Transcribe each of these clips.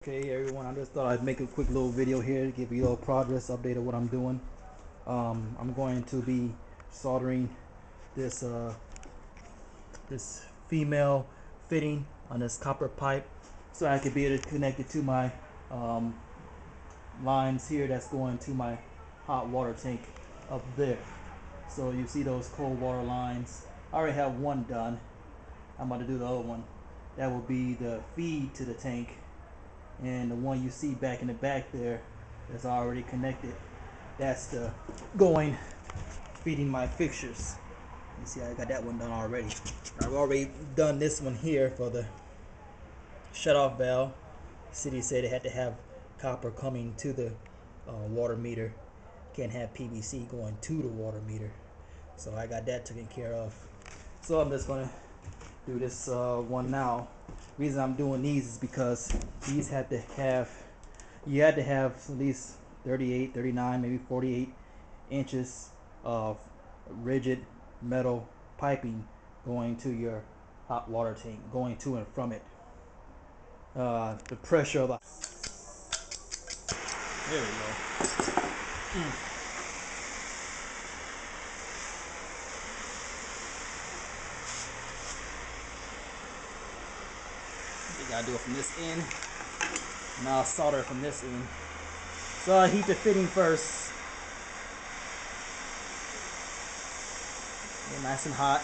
Okay, everyone, I just thought I'd make a quick little video here to give you a little progress update of what I'm doing. I'm going to be soldering this this female fitting on this copper pipe so I could be able to connect it to my lines here that's going to my hot water tank up there. So you see those cold water lines. I already have one done. I'm about to do the other one. That will be the feed to the tank, and the one you see back in the back there that's already connected, that's the going feeding my fixtures. You see I got that one done already. I've already done this one here for the shut-off valve. City said it had to have copper coming to the water meter. Can't have PVC going to the water meter. So I got that taken care of. So I'm just gonna do this one now. Reason I'm doing these is because these had to have, you had to have at least 38, 39, maybe 48 inches of rigid metal piping going to your hot water tank, going to and from it. The pressure of the, there we go. You gotta do it from this end, and I'll solder from this end. So I heat the fitting first. Get nice and hot.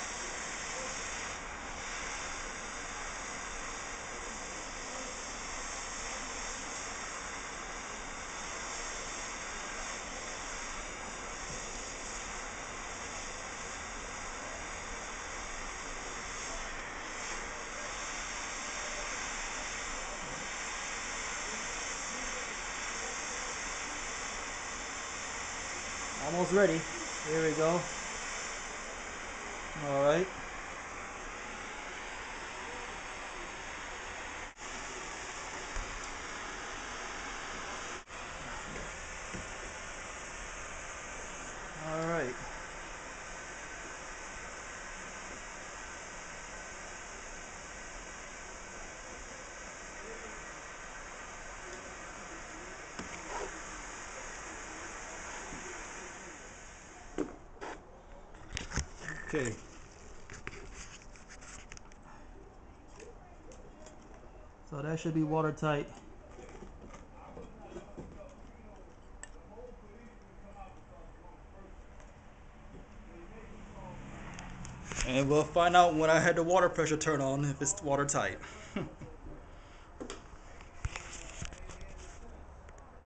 Almost ready. Here we go. All right. All right. Okay. So that should be watertight. And we'll find out when I had the water pressure turn on if it's watertight.